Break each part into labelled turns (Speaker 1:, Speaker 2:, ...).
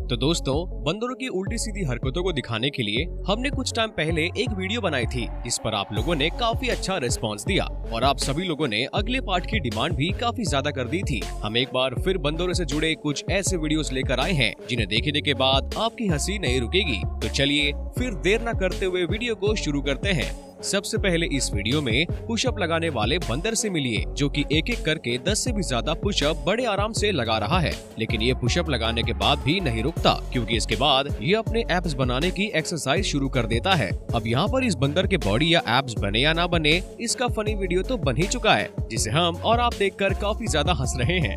Speaker 1: तो दोस्तों, बंदरों की उल्टी सीधी हरकतों को दिखाने के लिए हमने कुछ टाइम पहले एक वीडियो बनाई थी, जिस पर आप लोगों ने काफी अच्छा रिस्पांस दिया और आप सभी लोगों ने अगले पार्ट की डिमांड भी काफी ज्यादा कर दी थी। हम एक बार फिर बंदरों से जुड़े कुछ ऐसे वीडियोस लेकर आए हैं जिन्हें देखने के बाद आपकी हंसी नहीं रुकेगी। तो चलिए फिर देर न करते हुए वीडियो को शुरू करते हैं। सबसे पहले इस वीडियो में पुशअप लगाने वाले बंदर से मिलिए, जो कि एक एक करके 10 से भी ज्यादा पुशअप बड़े आराम से लगा रहा है। लेकिन ये पुशअप लगाने के बाद भी नहीं रुकता, क्योंकि इसके बाद ये अपने एब्स बनाने की एक्सरसाइज शुरू कर देता है। अब यहाँ पर इस बंदर के बॉडी या एब्स बने या ना बने, इसका फनी वीडियो तो बन ही चुका है, जिसे हम और आप देखकर काफी ज्यादा हंस रहे हैं।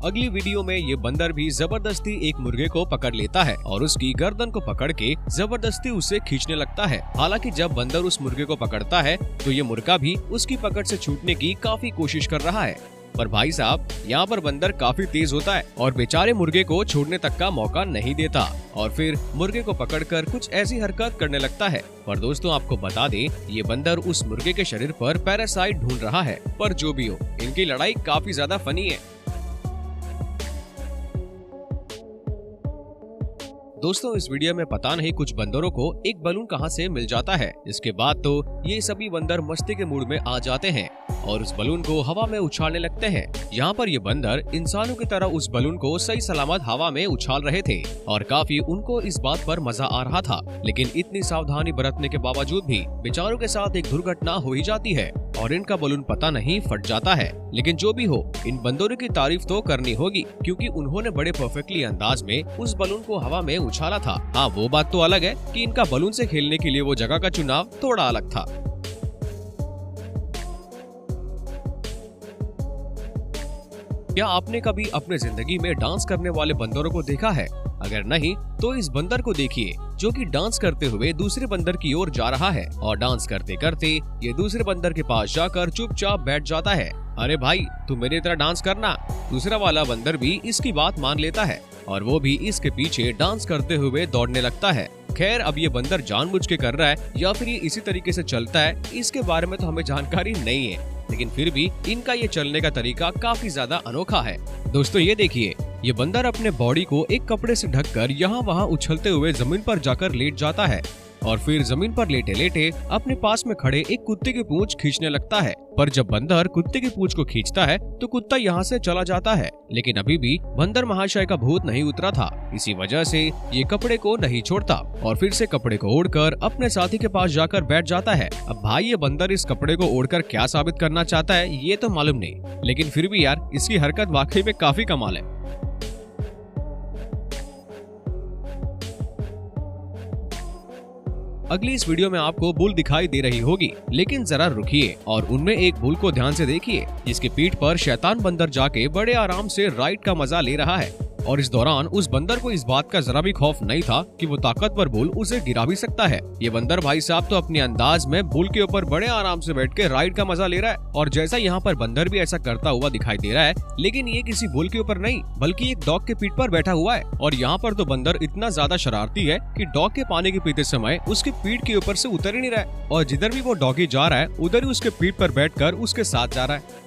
Speaker 1: अगली वीडियो में ये बंदर भी जबरदस्ती एक मुर्गे को पकड़ लेता है और उसकी गर्दन को पकड़ के जबरदस्ती उसे खींचने लगता है। हालांकि जब बंदर उस मुर्गे को पकड़ता है तो ये मुर्गा भी उसकी पकड़ से छूटने की काफी कोशिश कर रहा है। पर भाई साहब, यहाँ पर बंदर काफी तेज होता है और बेचारे मुर्गे को छोड़ने तक का मौका नहीं देता और फिर मुर्गे को पकड़कर कुछ ऐसी हरकत करने लगता है। पर दोस्तों, आपको बता दें, ये बंदर उस मुर्गे के शरीर पर पैरासाइट ढूंढ रहा है। पर जो भी हो, इनकी लड़ाई काफी ज्यादा फनी है। दोस्तों, इस वीडियो में पता नहीं कुछ बंदरों को एक बलून कहां से मिल जाता है। इसके बाद तो ये सभी बंदर मस्ती के मूड में आ जाते हैं और उस बलून को हवा में उछालने लगते हैं। यहाँ पर ये बंदर इंसानों की तरह उस बलून को सही सलामत हवा में उछाल रहे थे और काफी उनको इस बात पर मजा आ रहा था। लेकिन इतनी सावधानी बरतने के बावजूद भी बेचारों के साथ एक दुर्घटना हो ही जाती है और इनका बलून पता नहीं फट जाता है। लेकिन जो भी हो, इन बंदरों की तारीफ तो करनी होगी, क्योंकि उन्होंने बड़े परफेक्टली अंदाज में उस बलून को हवा में उछाला था। हाँ, वो बात तो अलग है कि इनका बलून से खेलने के लिए वो जगह का चुनाव थोड़ा अलग था। क्या आपने कभी अपने जिंदगी में डांस करने वाले बंदरों को देखा है? अगर नहीं तो इस बंदर को देखिए, जो कि डांस करते हुए दूसरे बंदर की ओर जा रहा है और डांस करते करते ये दूसरे बंदर के पास जाकर चुपचाप बैठ जाता है। अरे भाई, तू मेरी तरह डांस करना। दूसरा वाला बंदर भी इसकी बात मान लेता है और वो भी इसके पीछे डांस करते हुए दौड़ने लगता है। खैर, अब ये बंदर जानबूझ के कर रहा है या फिर ये इसी तरीके से चलता है, इसके बारे में तो हमें जानकारी नहीं है, लेकिन फिर भी इनका ये चलने का तरीका काफी ज्यादा अनोखा है। दोस्तों, ये देखिए, ये बंदर अपने बॉडी को एक कपड़े से ढककर यहाँ वहाँ उछलते हुए जमीन पर जाकर लेट जाता है और फिर जमीन पर लेटे लेटे अपने पास में खड़े एक कुत्ते की पूंछ खींचने लगता है। पर जब बंदर कुत्ते की पूंछ को खींचता है तो कुत्ता यहाँ से चला जाता है। लेकिन अभी भी बंदर महाशय का भूत नहीं उतरा था, इसी वजह से ये कपड़े को नहीं छोड़ता और फिर से कपड़े को ओढ़कर अपने साथी के पास जाकर बैठ जाता है। अब भाई, ये बंदर इस कपड़े को ओढ़कर क्या साबित करना चाहता है ये तो मालूम नहीं, लेकिन फिर भी यार, इसकी हरकत वाकई में काफी कमाल है। अगली इस वीडियो में आपको बुल दिखाई दे रही होगी, लेकिन जरा रुकिए और उनमें एक बुल को ध्यान से देखिए, जिसके पीठ पर शैतान बंदर जाके बड़े आराम से राइड का मजा ले रहा है। और इस दौरान उस बंदर को इस बात का जरा भी खौफ नहीं था कि वो ताकतवर बुल उसे गिरा भी सकता है। ये बंदर भाई साहब तो अपने अंदाज में बुल के ऊपर बड़े आराम से बैठ के राइड का मजा ले रहा है और जैसा यहाँ पर बंदर भी ऐसा करता हुआ दिखाई दे रहा है, लेकिन ये किसी बुल के ऊपर नहीं बल्कि एक डॉग के पीठ पर बैठा हुआ है। और यहाँ पर तो बंदर इतना ज्यादा शरारती है कि डॉग के पानी के पीते समय उसके पीठ के ऊपर से उतर ही नहीं रहा है और जिधर भी वो डॉगी जा रहा है उधर ही उसके पीठ पर बैठकर उसके साथ जा रहा है।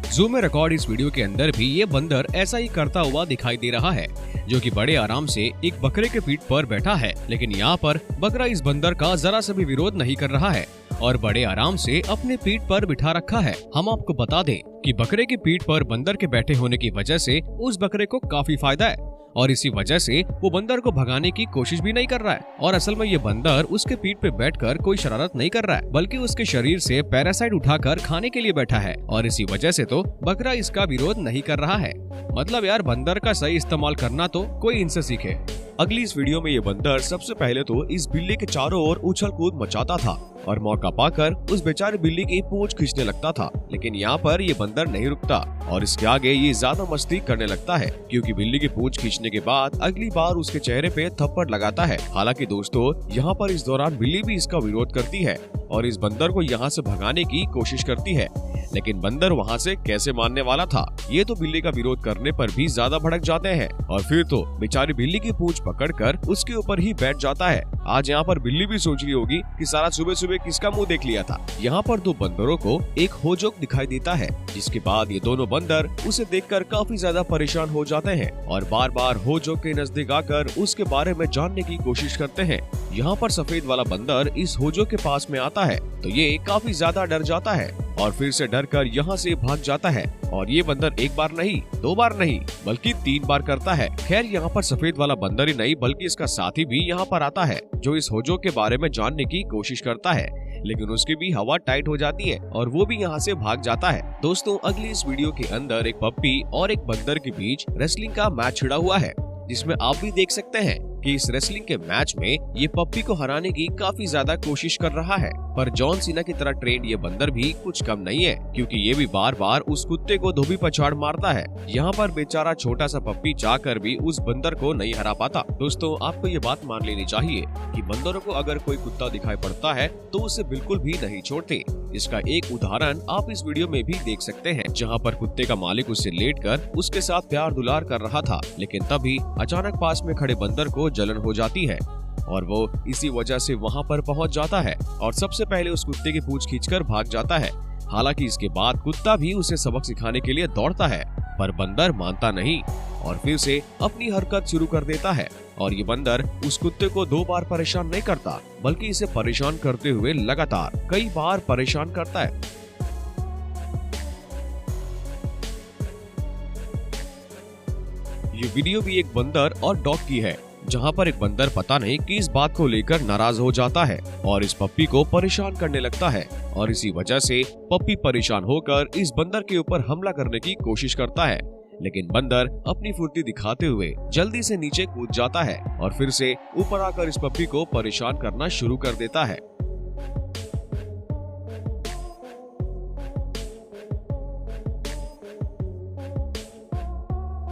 Speaker 1: जूम में रिकॉर्ड इस वीडियो के अंदर भी ये बंदर ऐसा ही करता हुआ दिखाई दे रहा है, जो कि बड़े आराम से एक बकरे के पीठ पर बैठा है। लेकिन यहाँ पर बकरा इस बंदर का जरा सा भी विरोध नहीं कर रहा है और बड़े आराम से अपने पीठ पर बिठा रखा है। हम आपको बता दें कि बकरे की पीठ पर बंदर के बैठे होने की वजह से उस बकरे को काफी फायदा है और इसी वजह से वो बंदर को भगाने की कोशिश भी नहीं कर रहा है। और असल में ये बंदर उसके पीठ पे बैठकर कोई शरारत नहीं कर रहा है, बल्कि उसके शरीर से पैरासाइट उठाकर खाने के लिए बैठा है और इसी वजह से तो बकरा इसका विरोध नहीं कर रहा है। मतलब यार, बंदर का सही इस्तेमाल करना तो कोई इनसे सीखे। अगली इस वीडियो में ये बंदर सबसे पहले तो इस बिल्ली के चारों ओर उछल कूद मचाता था और मौका पाकर उस बेचारी बिल्ली की पूंछ खींचने लगता था। लेकिन यहाँ पर ये बंदर नहीं रुकता और इसके आगे ये ज्यादा मस्ती करने लगता है, क्योंकि बिल्ली की पूंछ खींचने के बाद अगली बार उसके चेहरे पे थप्पड़ लगाता है। हालांकि दोस्तों, यहाँ पर इस दौरान बिल्ली भी इसका विरोध करती है और इस बंदर को यहाँ से भगाने की कोशिश करती है, लेकिन बंदर वहाँ से कैसे मानने वाला था। ये तो बिल्ली का विरोध करने पर भी ज्यादा भड़क जाते हैं और फिर तो बेचारी बिल्ली की पूंछ पकड़कर उसके ऊपर ही बैठ जाता है आज यहाँ पर बिल्ली भी सोच रही होगी कि सारा सुबह सुबह किसका मुंह देख लिया था। यहाँ पर दो बंदरों को एक होजोक दिखाई देता है, जिसके बाद ये दोनों बंदर उसे देखकर काफी ज्यादा परेशान हो जाते हैं और बार बार होजोक के नजदीक आकर उसके बारे में जानने की कोशिश करते हैं। यहाँ पर सफेद वाला बंदर इस होजोक के पास में आता है तो ये काफी ज्यादा डर जाता है और फिर से डर कर यहाँ से भाग जाता है। और ये बंदर एक बार नहीं, दो बार नहीं, बल्कि 3 बार करता है। खैर यहाँ पर सफेद वाला बंदर ही नहीं बल्कि इसका साथी भी यहाँ पर आता है, जो इस होजोक के बारे में जानने की कोशिश करता है, लेकिन उसकी भी हवा टाइट हो जाती है और वो भी यहाँ से भाग जाता है। दोस्तों, अगली इस वीडियो के अंदर एक पप्पी और एक बंदर के बीच रेसलिंग का मैच छिड़ा हुआ है, जिसमें आप भी देख सकते हैं कि इस रेसलिंग के मैच में ये पप्पी को हराने की काफी ज्यादा कोशिश कर रहा है। पर जॉन सीना की तरह ट्रेंड ये बंदर भी कुछ कम नहीं है, क्योंकि ये भी बार बार उस कुत्ते को धोबी पछाड़ मारता है। यहाँ पर बेचारा छोटा सा पप्पी चाहकर भी उस बंदर को नहीं हरा पाता। दोस्तों, आपको ये बात मान लेनी चाहिए कि बंदरों को अगर कोई कुत्ता दिखाई पड़ता है तो उसे बिल्कुल भी नहीं छोड़ते। इसका एक उदाहरण आप इस वीडियो में भी देख सकते हैं, जहाँ पर कुत्ते का मालिक उससे लेटकर उसके साथ प्यार दुलार कर रहा था, लेकिन तभी अचानक पास में खड़े बंदर को जलन हो जाती है और वो इसी वजह से वहाँ पर पहुँच जाता है और सबसे पहले उस कुत्ते की पूंछ खींचकर भाग जाता है। हालांकि इसके बाद कुत्ता भी उसे सबक सिखाने के लिए दौड़ता है, पर बंदर मानता नहीं और फिर से अपनी हरकत शुरू कर देता है। और ये बंदर उस कुत्ते को 2 बार परेशान नहीं करता, बल्कि इसे परेशान करते हुए लगातार कई बार परेशान करता है। ये वीडियो भी एक बंदर और डॉग की है, जहाँ पर एक बंदर पता नहीं किस बात को लेकर नाराज हो जाता है और इस पप्पी को परेशान करने लगता है और इसी वजह से पप्पी परेशान होकर इस बंदर के ऊपर हमला करने की कोशिश करता है, लेकिन बंदर अपनी फुर्ती दिखाते हुए जल्दी से नीचे कूद जाता है और फिर से ऊपर आकर इस पप्पी को परेशान करना शुरू कर देता है।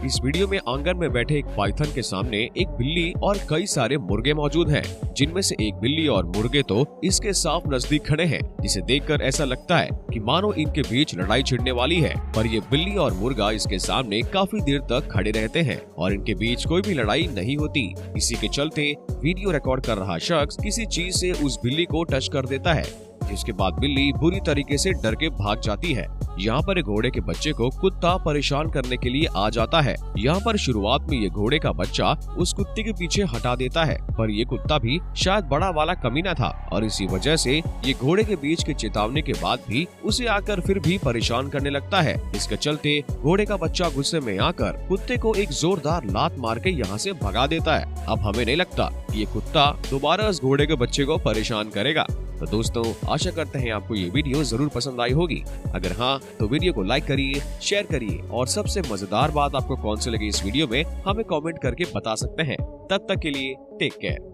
Speaker 1: इस वीडियो में आंगन में बैठे एक पाइथन के सामने एक बिल्ली और कई सारे मुर्गे मौजूद हैं, जिनमें से एक बिल्ली और मुर्गे तो इसके साफ नजदीक खड़े हैं, जिसे देखकर ऐसा लगता है कि मानो इनके बीच लड़ाई छिड़ने वाली है। पर ये बिल्ली और मुर्गा इसके सामने काफी देर तक खड़े रहते हैं और इनके बीच कोई भी लड़ाई नहीं होती। इसी के चलते वीडियो रिकॉर्ड कर रहा शख्स किसी चीज से उस बिल्ली को टच कर देता है, जिसके बाद बिल्ली बुरी तरीके से डर के भाग जाती है। यहाँ पर एक घोड़े के बच्चे को कुत्ता परेशान करने के लिए आ जाता है। यहाँ पर शुरुआत में ये घोड़े का बच्चा उस कुत्ते के पीछे हटा देता है, पर ये कुत्ता भी शायद बड़ा वाला कमीना था और इसी वजह से ये घोड़े के बीच की चेतावनी के बाद भी उसे आकर फिर भी परेशान करने लगता है। इसके चलते घोड़े का बच्चा गुस्से में आकर कुत्ते को एक जोरदार लात मार के यहाँ से भगा देता है। अब हमें नहीं लगता कि ये कुत्ता दोबारा उस घोड़े के बच्चे को परेशान करेगा। तो दोस्तों, आशा करते हैं आपको ये वीडियो जरूर पसंद आई होगी। अगर हाँ, तो वीडियो को लाइक करिए, शेयर करिए और सबसे मजेदार बात आपको कौन सी लगी इस वीडियो में हमें कमेंट करके बता सकते हैं। तब तक के लिए टेक केयर।